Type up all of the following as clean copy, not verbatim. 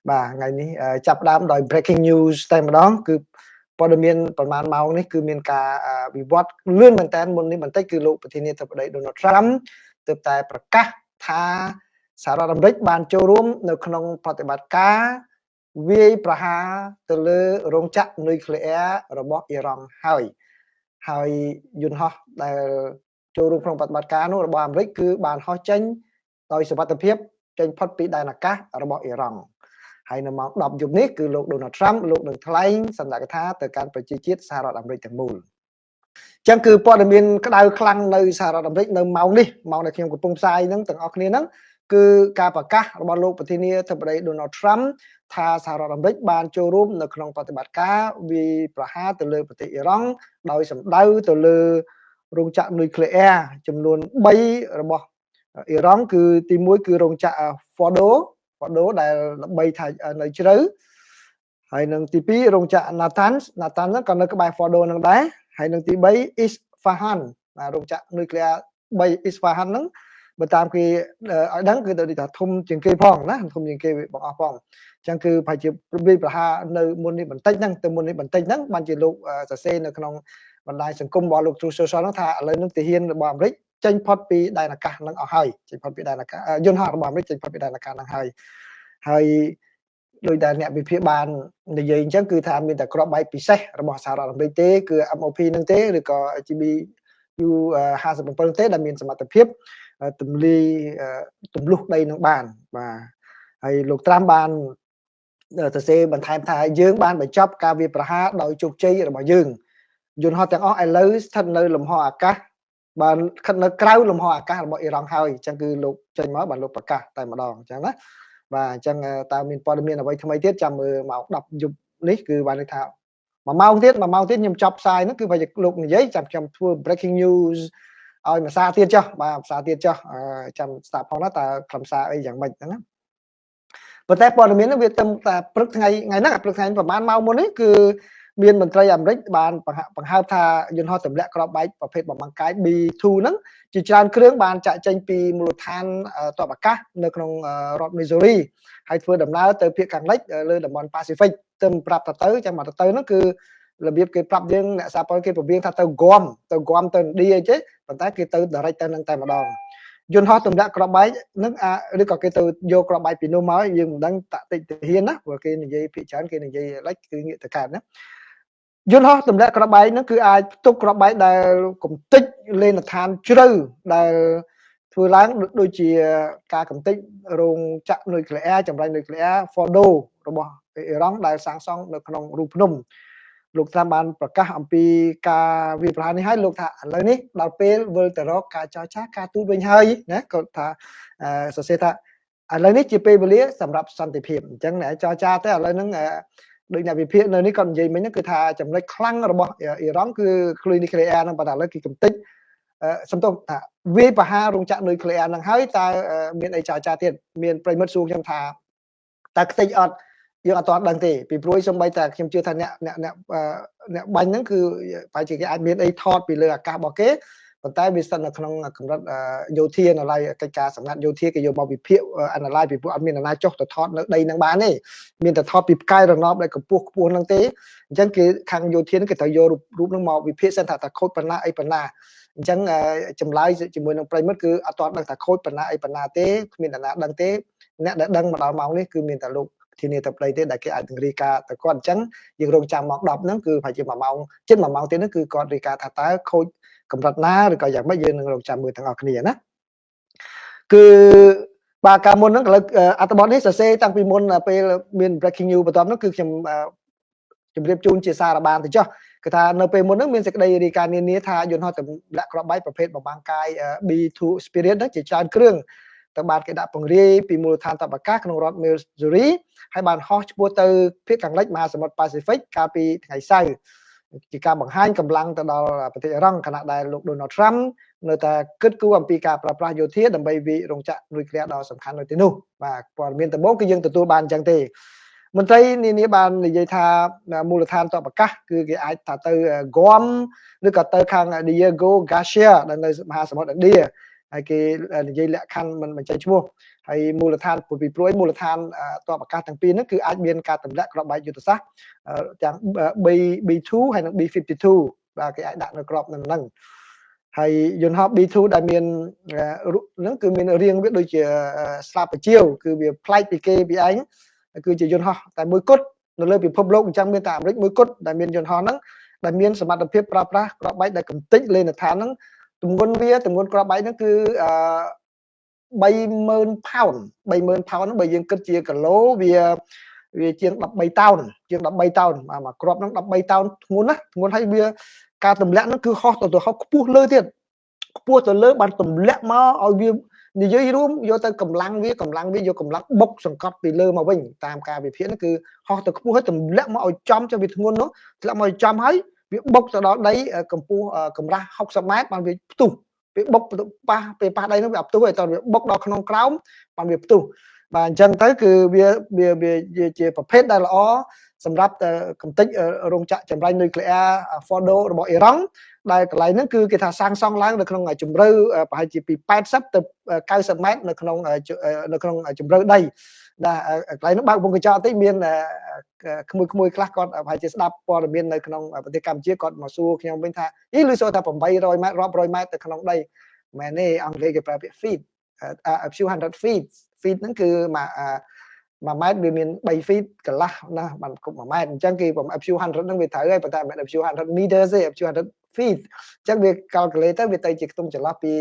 បាទថ្ងៃនេះចាប់ផ្ដើមដោយ breaking news តែម្ដងគឺព័ត៌មានប្រហែលម៉ោងនេះគឺមានការវិវត្តលឿនមែនតើមុននេះបន្តិចគឺលោកប្រធានាធិបតី Donald Trump ទើបតែប្រកាសថាសហរដ្ឋអាមេរិកបានចូលរួមនៅក្នុងប្រតិបត្តិការវាយប្រហារទៅលើរោងចក្រនុយក្លេអ៊ែររបស់អ៊ីរ៉ង់ហើយយន្តហោះដែលចូលរួមក្នុងប្រតិបត្តិការនោះរបស់អាមេរិកគឺបានហោះចេញដោយសុវត្ថិភាពចេញផុតពីដែនអាកាសរបស់អ៊ីរ៉ង់ហើយនៅម៉ោង 10 យប់នេះគឺលោក Donald Trump លោកនឹងថ្លែងសន្និដ្ឋានទៅកាន់ប្រជាជាតិសហរដ្ឋអាមេរិកទាំងមូលអញ្ចឹងគឺព័ត៌មានក្តៅខ្លាំងនៅសហរដ្ឋអាមេរិកនៅម៉ោងនេះម៉ោងដែលខ្ញុំកំពុងផ្សាយហ្នឹងទាំងអស់គ្នាហ្នឹងគឺការប្រកាសរបស់លោកប្រធានាធិបតី Donald Trump ថាសហរដ្ឋអាមេរិកបានចូលរួមនៅក្នុងប្រតិបត្តិការវាយប្រហារទៅលើប្រទេសអ៊ីរ៉ង់ដោយសម្ដៅទៅលើរោងចក្រនុយក្លេអ៊ែរចំនួន3របស់អ៊ីរ៉ង់គឺទី1គឺរោងចក្រ Fordo ដែលល្បីថានៅជ្រៅហើយនឹងទី2រោងចក្រ Natanz ហ្នឹងក៏នៅក្បែរ Fordo ហ្នឹងដែរហើយនឹងទី3 Isfahan រោងចក្រនុយក្លេអ៊ែរ3 Isfahan ហ្នឹងបើតាមគេឲ្យដឹងគឺទៅថាធំជាងគេផងណាធំជាងគេបងអស់ផងអញ្ចឹងគឺប្រហែលជាវាយប្រហារនៅមុននេះបន្តិចហ្នឹងទៅមុននេះបន្តិចហ្នឹងបានជាលោកសរសេរនៅក្នុងបណ្ដាញសង្គមរបស់លោក True Social ហ្នឹងថាឥឡូវហ្នឹងទាហានរបស់អាមេរិកចេញផុតពីដែនអាកាសហ្នឹងអស់ហើយចេញផុតពីដែនអាកាសយន្តហោះរបស់អាមេរិកចេញផុតពីដែនអាកាសហ្នឹងហើយដោយដែលអ្នកវិភាគបាននិយាយអញ្ចឹងគឺថាមានតែក្របបែកពិសេសរបស់សហរដ្ឋអាមេរិកទេគឺ MOP ហ្នឹងទេឬក៏ GBU 57ទេដែលមានសមត្ថភាពទម្លាយទម្លុះដីនឹងបានបាទហើយលោកត្រាំបានសរសេរបន្ថែមថាយើងបានបញ្ចប់ការវាយប្រហារដោយជោគជ័យរបស់យើងយន្តហោះទាំងអស់ឥឡូវស្ថិតនៅលំហអាកាសបានស្ថិតនៅក្រៅលំហអាកាសរបស់អ៊ីរ៉ង់ហើយអញ្ចឹងគឺលោកចេញមកបានលោកប្រកាសតែម្ដងអញ្ចឹងណាបាទអញ្ចឹងតើមានព័ត៌មានអ្វីថ្មីទៀតចាំមើលម៉ោង 10 យប់នេះគឺបានន័យថា1ម៉ោងទៀតខ្ញុំចប់ផ្សាយហ្នឹងគឺបើលោកនិយាយចាំខ្ញុំធ្វើ breaking news ឲ្យភាសាទៀតចុះបាទភាសាទៀតចុះចាំស្ដាប់ផងណាតើខ្លឹមសារអីយ៉ាងម៉េចហ្នឹងណាប៉ុន្តែព័ត៌មាននេះវាទៅតែព្រឹកថ្ងៃហ្នឹងព្រឹកថ្ងៃប្រហែលម៉ោងមុននេះគឺមានមន្ត្រីអាមេរិកបានបង្ហើបថាយន្តហោះទម្លាក់គ្រាប់បែកប្រភេទបំបង្កាយ B2 ហ្នឹងជាច្រើនគ្រឿងបានចាក់ចេញពីមូលដ្ឋានទ័ពអាកាសនៅក្នុងរដ្ឋ Missouri ហើយធ្វើដំណើរទៅភាគខាងលិចលើតំបន់ Pacific ទៅប្រាប់ទៅចាំមកទៅហ្នឹងគឺរបៀបគេប្រាប់យើងអ្នកសារព័ត៌មានគេពង្រៀងថាទៅគំទៅឥណ្ឌាអីចេះប៉ុន្តែគេទៅ direct ទៅនឹងតែម្ដងយន្តហោះទម្លាក់គ្រាប់បែកនឹងឬក៏គេទៅយកគ្រាប់បែកពីនោះមកយើងមិនដឹងតាក់តិចទាហានណាព្រោះគេនិយាយភាគច្រើនគេនិយាយលិចគឺងាកទៅកើតណាយន្តហោះទម្លាក់គ្រាប់បែកហ្នឹងគឺអាចផ្ទុកគ្រាប់បែកដែលកំទេចលេនដ្ឋានជ្រៅដែលធ្វើឡើងដូចជាការកំទេចរោងចក្រនុយក្លេអ៊ែរចម្រាញ់នុយក្លេអ៊ែរ Fordo របស់អ៊ីរ៉ង់ដែលសាងសង់នៅក្នុងរូងភ្នំលោកត្រាំបានប្រកាសអំពីការវាយប្រហារនេះហើយលោកថាឥឡូវនេះដល់ពេលវិលទៅរកការចរចាការទូតវិញហើយណាគាត់ថាសរសេរថាឥឡូវនេះជាពេលវេលាសម្រាប់សន្តិភាពអញ្ចឹងចរចាទៅឥឡូវហ្នឹងដោយអ្នកវិភាគនៅនេះគាត់និយាយមិញហ្នឹងគឺថាចំណុចខ្លាំងរបស់អ៊ីរ៉ង់គឺក្លុយនុយក្លេអ៊ែរហ្នឹងប៉ុន្តែឥឡូវគេកំទេចសំទោសថាវាយប្រហាររោងចក្រនុយក្លេអ៊ែរហ្នឹងហើយតើមានអីចរចាទៀតមានប្រិមិត្តសួរខ្ញុំថាតើខ្ទេចអត់យើងអត់ទាន់ដឹងទេពីព្រោះសំបីតែខ្ញុំជឿថាអ្នកបាញ់ហ្នឹងគឺប្រហែលជាគេអាចមានអីថតពីលើអាកាសរបស់គេប៉ុន្តែវាស្ថិតនៅក្នុងកម្រិតយោធានៅឡើយកិច្ចការសម្ងាត់យោធាគេយកមកវិភាគ analyze ពីព្រោះអត់មានអ្នកណាចុះទៅថតនៅដីហ្នឹងបានទេមានតែថតពីផ្កាយរណបដែលកម្ពស់ខ្ពស់ហ្នឹងទេអញ្ចឹងគេខាងយោធាហ្នឹងគេត្រូវយករូបហ្នឹងមកវិភាគសិនថាខូចប៉ុណ្ណាអីប៉ុណ្ណាអញ្ចឹងចម្លើយជាមួយនឹងប្រិមិត្តគឺអត់ទាន់ដឹងថាខូចប៉ុណ្ណាអីប៉ុណ្ណាទេគ្មានអ្នកណាដឹងទេអ្នកដែលដឹងមកដល់ម៉ោងនេះគឺមានតែលោកធានាទៅប្តីទេដែលគេអាចនឹងរាយការណ៍ទៅគាត់អញ្ចឹងយើងរងចាំម៉ោង 10 ហ្នឹងគឺប្រហែលជា1ម៉ោងជិត1ម៉ោងទៀតហ្នឹងគឺគាត់រាយការណ៍ថាតើខូចកម្រិតណាឬក៏យ៉ាងម៉េចយើងនឹងរងចាំមើលទាំងអស់គ្នាណាគឺបាទការមុនហ្នឹងឥឡូវអត្ថបទនេះសរសេរតាំងពីមុនពេលមាន breaking news បន្ទាប់នោះគឺខ្ញុំជម្រាបជូនជាសារបានទៅចុះគឺថានៅពេលមុនហ្នឹងមានសេចក្តីរាយការណ៍នានាថាយន្តហោះទម្លាក់គ្រាប់បែកប្រភេទបំបង្កាយ B2 Spirit ហ្នឹងជាច្រើនគ្រឿងទៅបានគេដាក់ពង្រាយពីមូលដ្ឋានទ័ពអាកាសក្នុងរដ្ឋ Missouri ហើយបានហោះឆ្ពោះទៅភាគខាងលិចមហាសមុទ្រ Pacific កាលពីថ្ងៃសៅរ៍ជាការបង្ហាញកម្លាំងទៅដល់ប្រទេសអ៊ីរ៉ង់ខណៈដែលលោក Donald Trump នៅតែគិតគូរអំពីការប្រើប្រាស់យោធាដើម្បីវាយរោងចក្រនុយក្លេអ៊ែរដ៏សំខាន់នៅទីនោះបាទព័ត៌មានដំបូងគឺយើងទទួលបានអញ្ចឹងទេមន្ត្រីនានាបាននិយាយថាមូលដ្ឋានទ័ពអាកាសគឺគេអាចថាទៅ Guam ឬក៏ទៅខាង Diego Garcia ដែលនៅមហាសមុទ្រឥណ្ឌា ហើយគេនិយាយលក្ខខណ្ឌមិនចេញឈ្មោះហើយមូលដ្ឋានពីព្រួយមូលដ្ឋានតបអាកាសទាំងពីរហ្នឹងគឺអាចមានការទម្លាក់ក្របបែកយុទ្ធសាស្ត្រទាំង B2 ហើយនិង B52 បាទគេអាចដាក់នៅក្របហ្នឹងហើយយន្តហោះ B2 ដែលមានហ្នឹងគឺមានរាងវាដូចជាស្លាបបញ្ជាវគឺវាប្លែកពីគេពីឯងគឺជាយន្តហោះតែមួយគត់នៅលើពិភពលោកអញ្ចឹងមានតែអាមេរិកមួយគត់ដែលមានយន្តហោះហ្នឹងដែលមានសមត្ថភាពប្រើប្រាស់ក្របបែកដែលកំទេចលេនដ្ឋានហ្នឹងទម្ងន់ក្របបែកហ្នឹងគឺ30,000 pound 30,000 pound បើយើងគិតជាគីឡូវាជាង13តោនជាង13តោនមកគ្រាប់ហ្នឹង13តោនធ្ងន់ណាធ្ងន់ហើយវាការទម្លាក់ហ្នឹងគឺហោះទៅខ្ពស់លើទៀតខ្ពស់ទៅលើបានទម្លាក់មកឲ្យវានិយាយរួមយកទៅកម្លាំងវាយកកម្លាំងបុកសង្កត់ពីលើមកវិញតាមការវិភាគហ្នឹងគឺហោះទៅខ្ពស់ហើយទម្លាក់មកឲ្យចំចុះវាធ្ងន់នោះធ្លាក់មកឲ្យចំហើយវាបុកទៅដល់ដីកម្ពស់កម្រាស់60ម៉ែត្របានវាផ្ទុះវាបុកប៉ះពេលប៉ះដីនោះវាអត់ផ្ទុះទេតើវាបុកដល់ក្នុងក្រោមបានវាផ្ទុះបាទអញ្ចឹងទៅគឺវាជាប្រភេទដែលល្អសម្រាប់កំទេចរោងចក្រចម្រាញ់នុយក្លេអ៊ែរ Fordo របស់អ៊ីរ៉ង់ដែលកន្លែងហ្នឹងគឺគេថាសាងសង់ឡើងនៅក្នុងជម្រៅប្រហែលជាពី80ទៅ90ម៉ែត្រនៅក្នុងជម្រៅដីដែលកន្លែងនោះបើកវងកញ្ចក់តិចមានក្មួយខ្លះគាត់ប្រហែលជាស្ដាប់ព័ត៌មាននៅក្នុងប្រទេសកម្ពុជាគាត់មកសួរខ្ញុំវិញថាឮសូរថា800ម៉ែត្ររាប់រយម៉ែត្រទៅក្នុងដីមែនទេអង់គ្លេសគេប្រើពាក្យ feet a few hundred feet ហ្នឹងគឺ1ម៉ែត្រវាមាន3 feet កន្លះណាបានគ្រប់1ម៉ែត្រអញ្ចឹងគេ a few hundred ហ្នឹងវាត្រូវហើយប៉ុន្តែមិន a few hundred meters ទេ a few hundred feet អញ្ចឹងវា calculate ទៅវាទៅជាខ្ទង់ចន្លោះពី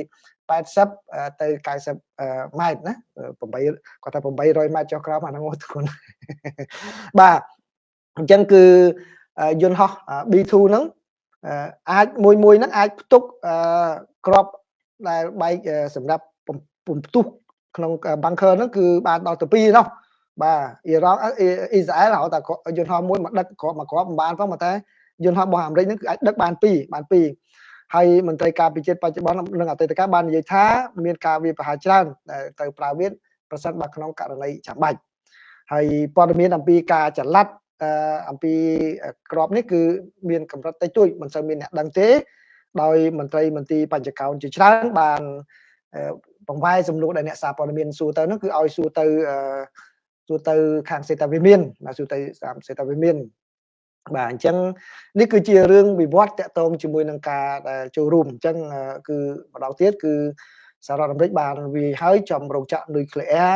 80ទៅ90ម៉ែត្រណា8គាត់ថា800ម៉ែត្រចុះក្រោមអាហ្នឹងធ្ងន់បាទអញ្ចឹងគឺយន្តហោះ B2 ហ្នឹងអាចមួយហ្នឹងអាចផ្ទុកក្របដែលបែកសម្រាប់ពំផ្ទុះក្នុង bunker ហ្នឹងគឺបានដល់ទៅ2នោះបាទអ៊ីរ៉ង់អ៊ីស្រាអែលហៅថាយន្តហោះមួយមកដឹកគ្រាប់មិនបានផងតែយន្តហោះរបស់អាមេរិកហ្នឹងគឺអាចដឹកបាន2ហើយមន្ត្រីការពារជាតិបច្ចុប្បន្ននិងអតីតកាលបាននិយាយថាមានការវាប្រហារច្រើនដែលទៅប្រើវាប្រសិនបើក្នុងករណីចាំបាច់ហើយព័ត៌មានអំពីការចល័តអំពីក្របនេះគឺមានកម្រិតតិចតួចមិនសូវមានអ្នកដឹងទេដោយមន្ត្រីមន្ទីរបញ្ចកោណជាច្រើនបានបង្វែរសំណួរដែលអ្នកសារព័ត៌មានសួរទៅនោះគឺឲ្យសួរទៅខាងសេតាវិមានសួរទៅតាមសេតាវិមានបាទអញ្ចឹងនេះគឺជារឿងវិវត្តតាក់ទងជាមួយនឹងការចូលរួមអញ្ចឹងគឺម្ដងទៀតគឺសហរដ្ឋអាមេរិកបានវាហើយចំរោងចក្រនុយក្លេអ៊ែរ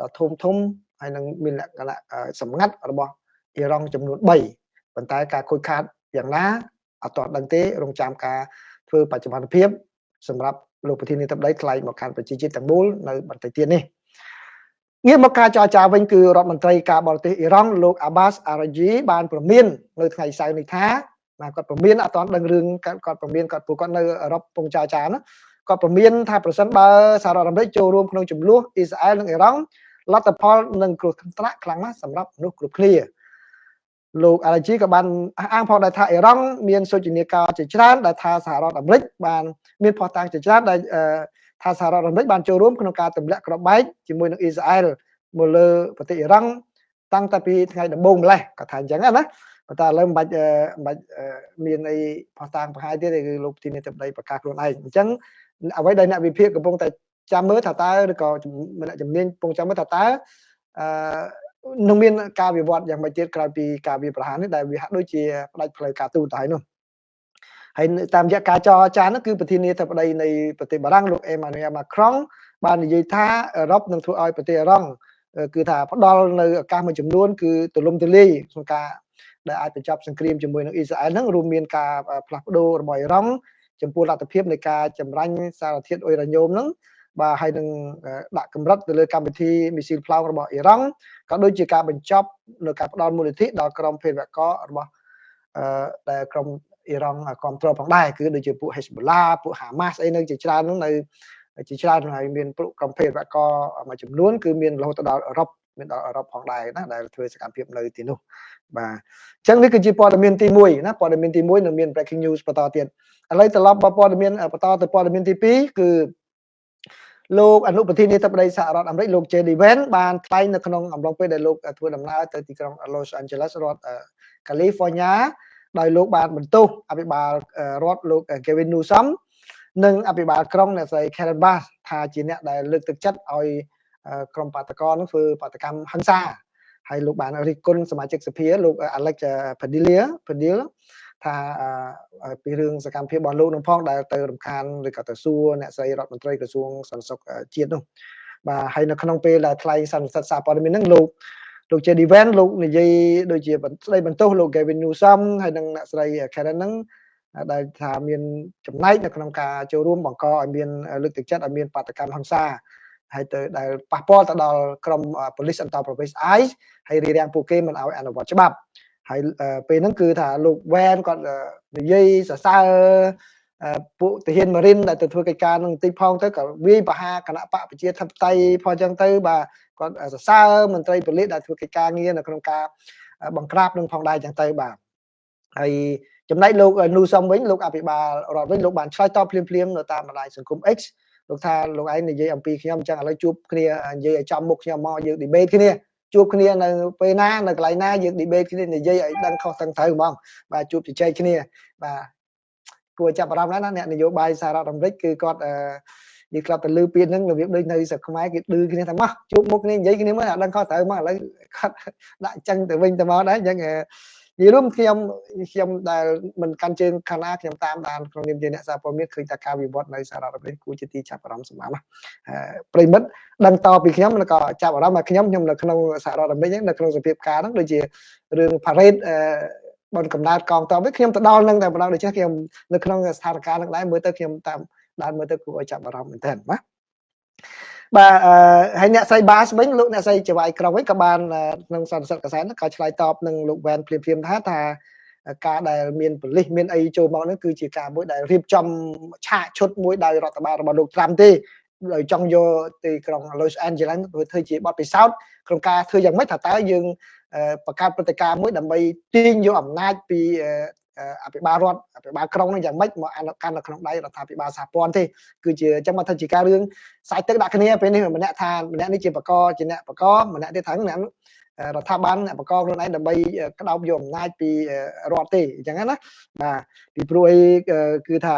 ដ៏ធំហើយនឹងមានលក្ខណៈសម្ងាត់របស់អ៊ីរ៉ង់ចំនួន3ប៉ុន្តែការខូចខាតយ៉ាងណាអត់ទាន់ដឹងទេរងចាំការធ្វើបច្ចុប្បន្នភាពសម្រាប់លោកប្រធានាធិបតីថ្លែងមកខាងប្រជាជាតិទាំងមូលនៅបន្តិចទៀតនេះងាកមកការចរចាវិញគឺរដ្ឋមន្ត្រីការបរទេសអ៊ីរ៉ង់លោក Abbas Araghchi បានព្រមាននៅថ្ងៃសៅរ៍នេះថាគាត់ព្រមានអត់ទាន់ដឹងរឿងគាត់ព្រមានគាត់ព្រោះគាត់នៅអឺរ៉ុបកំពុងចរចាណាគាត់ព្រមានថាប្រសិនបើសហរដ្ឋអាមេរិកចូលរួមក្នុងចំនួនអ៊ីស្រាអែលនិងអ៊ីរ៉ង់លទ្ធផលនឹងគ្រោះថ្នាក់ខ្លាំងណាស់សម្រាប់មនុស្សគ្រប់គ្នាលោក Araghchi ក៏បានអះអាងផងដែរថាអ៊ីរ៉ង់មានសុជនីយការជាច្រើនដែលថាសហរដ្ឋអាមេរិកបានមានផុសតាងជាច្រើនដែលថាសហរដ្ឋអាមេរិកបានចូលរួមក្នុងការទម្លាក់គ្រាប់បែកជាមួយនឹងអ៊ីស្រាអែលមកលើប្រទេសអ៊ីរ៉ង់តាំងតែពីថ្ងៃដំបូងម្លេះគាត់ថាអញ្ចឹងណាប៉ុន្តែឥឡូវមិនបាច់មានអីផុសតាងបង្ហាញទៀតគឺលោកប្រធានាធិបតីប្រកាសខ្លួនឯងអញ្ចឹងអ្វីដែលអ្នកវិភាគកំពុងតែចាំមើលថាតើឬក៏អ្នកជំនាញកំពុងចាំមើលថាតើនឹងមានការវិវត្តយ៉ាងម៉េចទៀតក្រោយពីការវាប្រហារនេះដែលវាហាក់ដូចជាផ្ដាច់ផ្លូវការទូតទៅហើយនោះហើយតាមរយៈការចរចានោះគឺប្រធានាធិបតីនៃប្រទេសបារាំងលោក Emmanuel Macron បាននិយាយថាអឺរ៉ុបនឹងធ្វើឲ្យប្រទេសអ៊ីរ៉ង់គឺថាផ្ដល់នៅឱកាសមួយចំនួនគឺទូលំទូលាយក្នុងការដែលអាចបញ្ចប់សង្គ្រាមជាមួយនឹងអ៊ីស្រាអែលហ្នឹងរួមមានការផ្លាស់ប្ដូររបស់អ៊ីរ៉ង់ចំពោះលទ្ធភាពនៃការចម្រាញ់សារធាតុអ៊ុយរ៉ាញ៉ូមហ្នឹងបាទហើយនឹងដាក់កម្រិតទៅលើកម្មវិធីមីស៊ីលផ្លោងរបស់អ៊ីរ៉ង់ក៏ដូចជាការបញ្ចប់នៅការផ្ដល់មូលនិធិដល់ក្រុមភេរវកររបស់ដែលក្រុមអ៊ីរ៉ង់គ្រប់គ្រងផងដែរគឺដូចជាពួក Hezbollah ពួក Hamas អីនៅជាច្រើននោះនៅជាច្រើនហើយមានក្រុមភេរវករមួយចំនួនគឺមានរហូតដល់អឺរ៉ុបមានដល់អឺរ៉ុបផងដែរណាដែលធ្វើសកម្មភាពនៅទីនោះបាទអញ្ចឹងនេះគឺជាព័ត៌មានទី1ណាព័ត៌មានទី1នឹងមាន breaking news បន្តទៀតឥឡូវត្រឡប់មកព័ត៌មានបន្តទៅព័ត៌មានទី2គឺលោកអនុប្រធានាធិបតីសហរដ្ឋអាមេរិកលោក JD Vance បានថ្លែងនៅក្នុងអំឡុងពេលដែលលោកធ្វើដំណើរទៅទីក្រុង Los Angeles រដ្ឋ California ដោយលោកបានបន្ទោសអភិបាលរដ្ឋលោក Gavin Newsom និងអភិបាលក្រុងអ្នកស្រី Karen Bass ថាជាអ្នកដែលលើកទឹកចិត្តឲ្យក្រុមបាតកោនឹងធ្វើបាតកម្មហិង្សាហើយលោកបានរិះគន់សមាជិកសភាលោក Alex Padilla ថាពីរឿងសកម្មភាពរបស់លោកនឹងផងដែលទៅរំខានឬក៏ទៅសួរអ្នកស្រីរដ្ឋមន្ត្រីក្រសួងសន្តិសុខជាតិនោះបាទហើយនៅក្នុងពេលដែលថ្លែងសន្និសីទសារព័ត៌មានហ្នឹងលោក JD Vance លោកនិយាយដូចជាស្ដីបន្ទោសលោក Gavin Newsom ហើយនិងអ្នកស្រី Karen ហ្នឹងដែលថាមានចំណែកនៅក្នុងការចូលរួមបង្កឲ្យមានលើកទឹកចិត្តឲ្យមានបាតកម្មហិង្សាហើយទៅដែលប៉ះពាល់ទៅដល់ក្រុម Police Enterprise ICE ហើយរារាំងពួកគេមិនឲ្យអនុវត្តច្បាប់ហើយពេលហ្នឹងគឺថាលោក Vance គាត់និយាយសរសើរពួកទាហាន Marine ដែលទៅធ្វើកិច្ចការនឹងបន្តិចផងទៅក៏វាយប្រហារគណៈបកប្រជាធិបតេយ្យផងចឹងទៅបាទគាត់សរសើរមន្ត្រីប៉ូលីសដែលធ្វើកិច្ចការងារនៅក្នុងការបង្ក្រាបនឹងផងដែរចឹងទៅបាទហើយចំណែកលោក Newsom វិញលោកអភិបាលរដ្ឋវិញលោកបានឆ្លើយតបភ្លាមៗនៅតាមបណ្ដាញសង្គម X លោកថាលោកឯងនិយាយអំពីខ្ញុំអញ្ចឹងឥឡូវជួបគ្នានិយាយឲ្យចំមុខខ្ញុំមកយើង debate គ្នាជួបគ្នានៅពេលណានៅកន្លែងណាយើង debate គ្នានិយាយឲ្យដឹងខុសទាំងត្រូវហ្មងបាទជួបជជែកគ្នាបាទគួរចាប់អារម្មណ៍ណាស់អ្នកនយោបាយសហរដ្ឋអាមេរិកគឺគាត់និយាយក្លាប់ទៅលើពាក្យហ្នឹងរបៀបដូចនៅស្រុកខ្មែរគេឌឺគ្នាថាមកជួបមុខគ្នានិយាយគ្នាមើលឲ្យដឹងខុសត្រូវមកឥឡូវគាត់ដាក់ចឹងទៅវិញទៅមកដែរអញ្ចឹងនិយាយរួមខ្ញុំដែលមិនកាន់ជើងខាងណាខ្ញុំតាមដានក្នុងនាមជាអ្នកសារព័ត៌មានឃើញតែការវិវត្តនៅសហរដ្ឋអាមេរិកគួរជាទីចាប់អារម្មណ៍សម្រាប់ប្រិមិត្តដឹងតពីខ្ញុំក៏ចាប់អារម្មណ៍ថាខ្ញុំនៅក្នុងសហរដ្ឋអាមេរិកនៅក្នុងសភាពការហ្នឹងដូចជារឿង parade បនកំណើតកងទ័ពវិញខ្ញុំទៅដល់នឹងតែម្ដងដូច្នេះខ្ញុំនៅក្នុងស្ថានភាពហ្នឹងដែរមើលទៅខ្ញុំតាមដើរមើលទៅគួរឲ្យចាប់អារម្មណ៍មែនទែនណាបាទហើយអ្នកស្រី Bass វិញលោកអ្នកស្រីចៅហ្វាយក្រុងវិញក៏បានក្នុងសន្និសីទកសែតក៏ឆ្លើយតបនឹងលោក Van ភ្លាមៗថាការដែលមានប៉ូលីសមានអីចូលមកហ្នឹងគឺជាការមួយដែលរៀបចំឆាកឈុតមួយដោយរដ្ឋបាលរបស់លោក Trump ទេដោយចង់យកទីក្រុង Los Angeles ធ្វើជាបទពិសោធន៍ក្នុងការធ្វើយ៉ាងម៉េចថាតើយើងបង្កើតព្រឹត្តិការណ៍មួយដើម្បីទាញយកអំណាចពីអភិបាលរដ្ឋអភិបាលក្រុងនឹងយ៉ាងម៉េចមកកាន់នៅក្នុងដៃរដ្ឋាភិបាលសហព័ន្ធទេគឺជាអញ្ចឹងមកថាជាការរឿងសាច់ទឹកដាក់គ្នាពេលនេះម្នាក់ថាម្នាក់នេះជាបកជាអ្នកបកម្នាក់ទៀតថាអ្នករដ្ឋាភិបាលអ្នកបកខ្លួនឯងដើម្បីក្តោបយកអំណាចពីរដ្ឋទេអញ្ចឹងណាបាទពីព្រោះអីគឺថា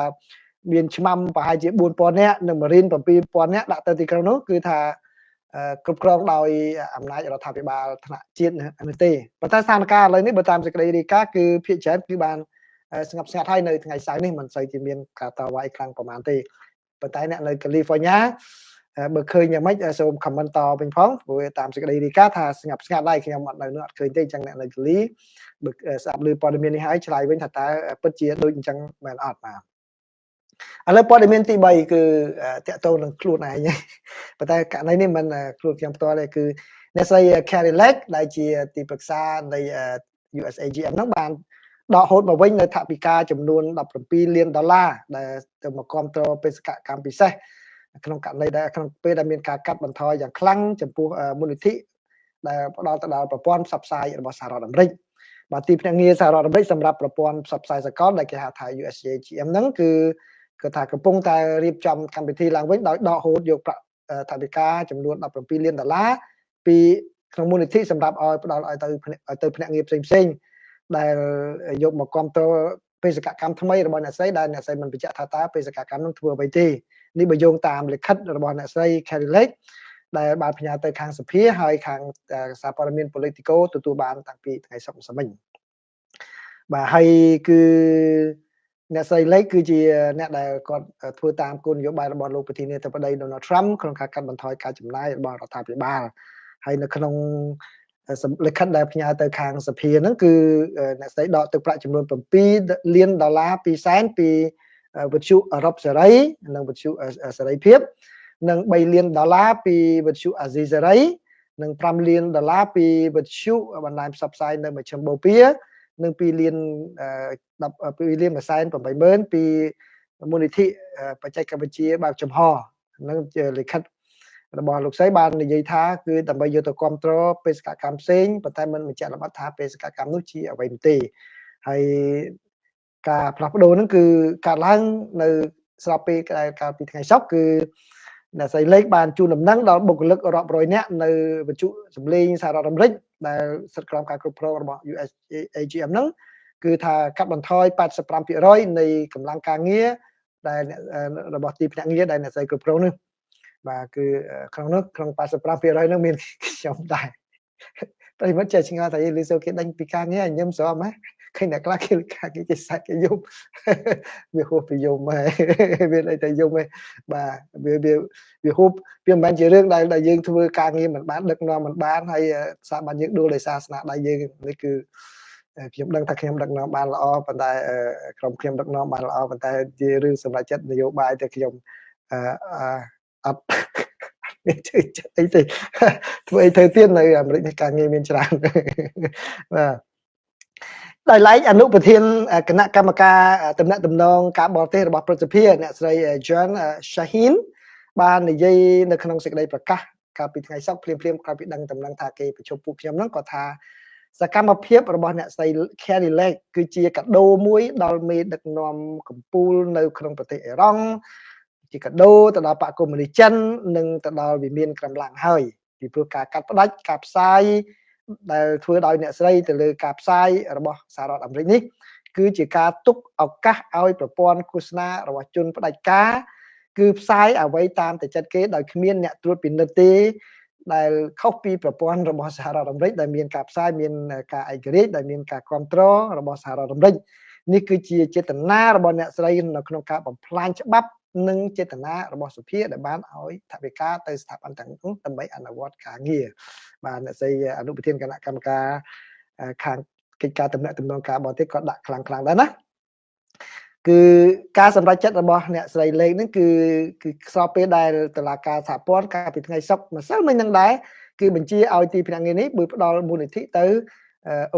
មានឆ្មាំប្រហែលជា 4000 នាក់និង Marine 7000 នាក់ដាក់ទៅទីក្រុងនោះគឺថាគ្រប់គ្រងដោយអំណាចរដ្ឋាភិបាលថ្នាក់ជាតិនោះទេប៉ុន្តែស្ថានភាពឥឡូវនេះបើតាមសេចក្តីរាយការណ៍គឺភាគច្រើនគឺបានស្ងប់ស្ងាត់ហើយនៅថ្ងៃសៅរ៍នេះមិនសូវជាមានការតវ៉ាខ្លាំងប្រហែលទេប៉ុន្តែអ្នកនៅ California បើឃើញយ៉ាងម៉េចសូម comment តវិញផងព្រោះតាមសេចក្តីរាយការណ៍ថាស្ងប់ស្ងាត់ដែរខ្ញុំអត់នៅនោះអត់ឃើញទេអញ្ចឹងអ្នកនៅ Cali បើស្ដាប់ឮព័ត៌មាននេះហើយឆ្លើយវិញថាតើពិតជាដូចអញ្ចឹងមែនអត់បាទឥឡូវព័ត៌មានទី3គឺតាក់ទងនឹងខ្លួនឯងប៉ុន្តែករណីនេះមិនខ្លួនខ្ញុំផ្ទាល់ទេគឺអ្នកស្រី Carrie Lake ដែលជាទីប្រឹក្សានៃ USAGM ហ្នឹងបានដកហូតមកវិញនៅថវិកាចំនួន$17 លានដែលទៅមកគ្រប់គ្រងបេសកកម្មពិសេសក្នុងករណីដែលក្នុងពេលដែលមានការកាត់បន្ថយយ៉ាងខ្លាំងចំពោះមូលនិធិដែលផ្ដល់ទៅដល់ប្រព័ន្ធផ្សព្វផ្សាយរបស់សហរដ្ឋអាមេរិកបាទទីភ្នាក់ងារសហរដ្ឋអាមេរិកសម្រាប់ប្រព័ន្ធផ្សព្វផ្សាយសកលដែលគេហៅថា USAGM ហ្នឹងគឺថាកំពុងតែរៀបចំកម្មវិធីឡើងវិញដោយដកហូតយកប្រាក់ថវិកាចំនួន$17 លានពីក្នុងមូលនិធិសម្រាប់ឲ្យផ្ដល់ឲ្យទៅភ្នាក់ងារផ្សេងៗដែលយកមកគ្រប់គ្រងបេសកកម្មថ្មីរបស់អ្នកស្រីដែលអ្នកស្រីមិនបញ្ជាក់ថាតើបេសកកម្មនោះធ្វើអ្វីទេនេះបើយោងតាមលិខិតរបស់អ្នកស្រី Carrie Lake ដែលបានផ្ញើទៅខាងសភាហើយខាងសារព័ត៌មាន Politico ទទួលបានតាំងពីថ្ងៃសុក្រមិញបាទហើយគឺអ្នកស្រី Lake គឺជាអ្នកដែលគាត់ធ្វើតាមគោលនយោបាយរបស់លោកប្រធានាធិបតី Donald Trump ក្នុងការកាត់បន្ថយការចំណាយរបស់រដ្ឋាភិបាលហើយនៅក្នុងលិខិតដែលផ្ញើទៅខាងសភាហ្នឹងគឺអ្នកស្រីដកទឹកប្រាក់ចំនួន$7 លានពីសែនពីវិទ្យុអឺរ៉ុបសេរីនិងវិទ្យុសេរីភាពនិង$3 លានពីវិទ្យុអាស៊ីសេរីនិង$5 លានពីវិទ្យុបណ្ដាញផ្សព្វផ្សាយនៅមជ្ឈមបូព៌ានិង$2 លាន$2 លាន80,000ពីមូលនិធិបច្ចេកវិទ្យាបើកចំហនឹងជាលិខិតរបស់លោកស្រីបាននិយាយថាគឺដើម្បីយកទៅគ្រប់គ្រងបេសកកម្មផ្សេងប៉ុន្តែមិនបញ្ជាក់លម្អិតថាបេសកកម្មនោះជាអ្វីទេហើយការផ្លាស់ប្ដូរហ្នឹងគឺកើតឡើងនៅស្របពេលកាលពីថ្ងៃសុក្រគឺអ្នកស្រីលេខបានជូនដំណឹងដល់បុគ្គលិករាប់រយនាក់នៅវិទ្យុសម្លេងសហរដ្ឋអាមេរិកដែលស្ថិតក្រោមការគ្រប់គ្រងរបស់ USAGM ហ្នឹងគឺថាកាត់បន្ថយ 85% នៃកម្លាំងការងារ ដែលរបស់ទីភ្នាក់ងារដែលអ្នកស្រីគ្រប់គ្រងនោះបាទគឺក្នុងនោះក្នុង 85% នោះមានខ្ញុំដែរតែមិនចេះឆ្ងល់ថាលីសូគេដេញពីការងារញឹមស្រមហ៎ឃើញអ្នកខ្លះគេខាគេចេះសាច់គេយំវាហួសពីយំហ៎វាអីតែយំហ៎បាទវាហួសវាមិនមែនជារឿងដែលយើងធ្វើការងារមិនបានដឹកនាំមិនបានហើយសាបានយើងដួលដោយសារស្នាដៃយើងនេះគឺខ្ញុំដឹងថាខ្ញុំដឹកនាំបានល្អប៉ុន្តែក្រុមខ្ញុំដឹកនាំបានល្អប៉ុន្តែជារឿងសម្រាប់ចិត្តនយោបាយតែខ្ញុំអត់មានជឿចិត្តអីទេធ្វើអីទៅទៀតនៅអាមេរិកនេះការងារមានច្រើនបាទដោយឡែកអនុប្រធានគណៈកម្មការតំណាក់តំណងការបរទេសរបស់ព្រឹទ្ធសភាអ្នកស្រី John Shaheen បាននិយាយនៅក្នុងសេចក្តីប្រកាសកាលពីថ្ងៃសុក្រភ្លាមក្រោយពីដឹងដំណឹងថាគេប្រជុំពួកខ្ញុំហ្នឹងក៏ថាសកម្មភាពរបស់អ្នកស្រី Kari Lake គឺជាកាដូមួយដល់មេដឹកនាំកម្ពុជានៅក្នុងប្រទេសអេរ៉ង់ជាកាដូទៅដល់បកកុម្មុយនីសចិននិងទៅដល់វិមានក្រំឡាំងហើយពីព្រោះការកាត់ផ្តាច់ការផ្សាយដែលធ្វើដោយអ្នកស្រីទៅលើការផ្សាយរបស់សហរដ្ឋអាមេរិកនេះគឺជាការទុកឱកាសឲ្យប្រព័ន្ធឃោសនារបស់ជនផ្ដាច់ការគឺផ្សាយអ្វីតាមតែចិត្តគេដោយគ្មានអ្នកត្រួតពិនិត្យទេដែលខុសពីប្រព័ន្ធរបស់សហរដ្ឋអាមេរិកដែលមានការផ្សាយមានការឯករាជ្យដែលមានការគ្រប់គ្រងរបស់សហរដ្ឋអាមេរិកនេះគឺជាចេតនារបស់អ្នកស្រីនៅក្នុងការបំផ្លាញច្បាប់និងចេតនារបស់សភាដែលបានឲ្យថវិកាទៅស្ថាប័នទាំងនោះដើម្បីអនុវត្តការងារបាទអ្នកស្រីអនុប្រធានគណៈកម្មការខាងកិច្ចការតំណាក់តំណងការបរទេសក៏ដាក់ខ្លាំងដែរណាគឺការសម្រេចចិត្តរបស់អ្នកស្រីលេខនេះគឺស្របពេលដែលតុលាការសហព័ន្ធកាលពីថ្ងៃសុក្រម្សិលមិញនឹងដែរគឺបញ្ជាឲ្យទីភ្នាក់ងារនេះបើផ្ដល់មូលនិធិទៅ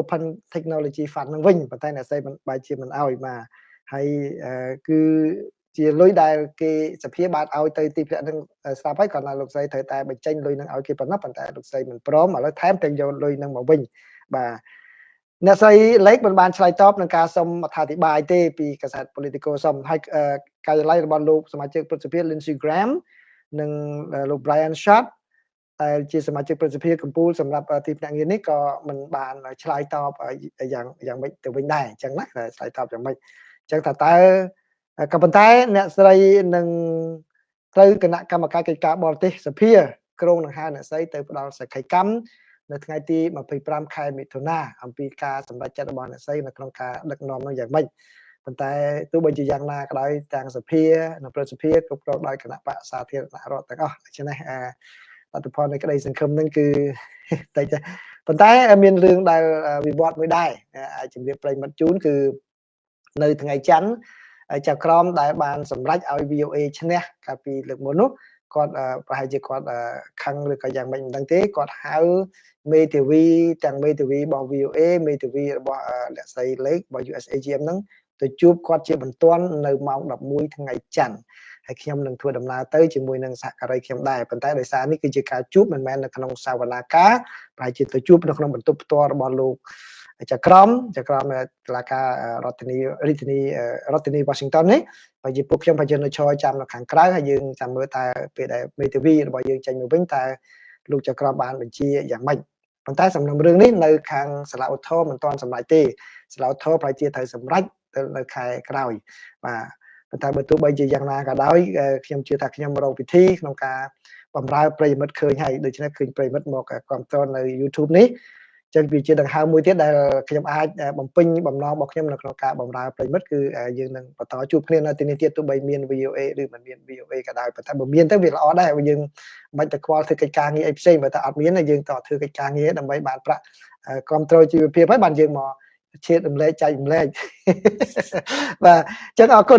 Open Technology Fund នឹងវិញប៉ុន្តែអ្នកស្រីមិនបែរជាមិនឲ្យបាទហើយគឺជាលុយដែលគេសភាបានឲ្យទៅទីភ្នាក់នឹងស្រាប់ហើយគាត់ថាលោកស្រីត្រូវតែបញ្ចេញលុយនឹងឲ្យគេប៉ុណ្ណោះប៉ុន្តែលោកស្រីមិនព្រមឥឡូវថែមទាំងយកលុយនឹងមកវិញបាទអ្នកស្រីលេខមិនបានឆ្លើយតបនឹងការសុំអត្ថាធិប្បាយទេពីកាសែត Politico សុំហើយការិយាល័យរបស់លោកសមាជិកព្រឹទ្ធសភា Lindsey Graham និងលោក Brian Schatz ដែលជាសមាជិកព្រឹទ្ធសភាកម្ពុជាសម្រាប់ទីភ្នាក់ងារនេះក៏មិនបានឆ្លើយតបយ៉ាងម៉េចទៅវិញដែរអញ្ចឹងណាឆ្លើយតបយ៉ាងម៉េចអញ្ចឹងថាតើក៏ប៉ុន្តែអ្នកស្រីនឹងត្រូវគណៈកម្មការកិច្ចការបរទេសសភាក្រុងនឹងហៅអ្នកស្រីទៅផ្ដល់សក្ខីកម្មនៅថ្ងៃទី25ខែមិថុនាអំពីការសម្រេចចិត្តរបស់អ្នកស្រីនៅក្នុងការដឹកនាំនោះយ៉ាងម៉េចប៉ុន្តែទោះបីជាយ៉ាងណាក៏ដោយទាំងសភានិងព្រឹទ្ធសភាគ្រប់គ្រងដោយគណៈបកសាធារណរដ្ឋទាំងអស់ដូច្នេះលទ្ធផលនៃក្តីសង្ឃឹមនឹងគឺតែប៉ុន្តែមានរឿងដែលវិវត្តមួយដែរអាចជម្រាបប្រិយមិត្តជូនគឺនៅថ្ងៃច័ន្ទចៅក្រមដែលបានសម្រេចឲ្យ VOA ឈ្នះកាលពីលើកមុននោះគាត់ប្រហែលជាគាត់ខឹងឬក៏យ៉ាងម៉េចមិនដឹងទេគាត់ហៅមេធាវីទាំងមេធាវីរបស់ VOA មេធាវីរបស់អ្នកស្រីលេខរបស់ USAGM ហ្នឹងទៅជួបគាត់ជាបន្ទាន់នៅម៉ោង11ថ្ងៃច័ន្ទហើយខ្ញុំនឹងធ្វើដំណើរទៅជាមួយនឹងសហការីខ្ញុំដែរប៉ុន្តែដោយសារនេះគឺជាការជួបមិនមែននៅក្នុងសាវនាកាប្រហែលជាទៅជួបនៅក្នុងបន្ទប់ផ្ទាល់របស់លោកចក្រមតុលាការរដ្ឋធានី Washington នេះបើជាពួកខ្ញុំប្រជិននៅឈរចាំនៅខាងក្រៅហើយយើងចាំមើលតើពេលដែលមេធាវីរបស់យើងចេញមកវិញតើលោកចក្រមបានបញ្ជាយ៉ាងម៉េចប៉ុន្តែសំណុំរឿងនេះនៅខាងសាលាឧទ្ធរណ៍មិនទាន់សម្រេចទេសាលាឧទ្ធរណ៍ប្រហែលជាត្រូវសម្រេចទៅនៅខែក្រោយបាទប៉ុន្តែបើទោះបីជាយ៉ាងណាក៏ដោយខ្ញុំជឿថាខ្ញុំរកវិធីក្នុងការបម្រើប្រិយមិត្តឃើញហើយដូច្នេះឃើញប្រិយមិត្តមកគ្រប់គ្រងនៅ YouTube នេះចឹងវាជាដង្ហើមមួយទៀតដែលខ្ញុំអាចបំពេញបំណងរបស់ខ្ញុំនៅក្នុងការបម្រើប្រិយមិត្តគឺយើងនឹងបន្តជួបគ្នានៅទីនេះទៀតទោះបីមាន VOA ឬមិនមាន VOA ក៏ដោយប៉ុន្តែបើមានទៅវាល្អដែរយើងមិនទៅខ្វល់ធ្វើកិច្ចការងារអីផ្សេងបើតែអត់មានយើងតធ្វើកិច្ចការងារដើម្បីបានប្រាក់គ្រប់គ្រងជីវភាពហើយបានយើងមកឈាតរំលែកចែករំលែកបាទអញ្ចឹងអរគុណ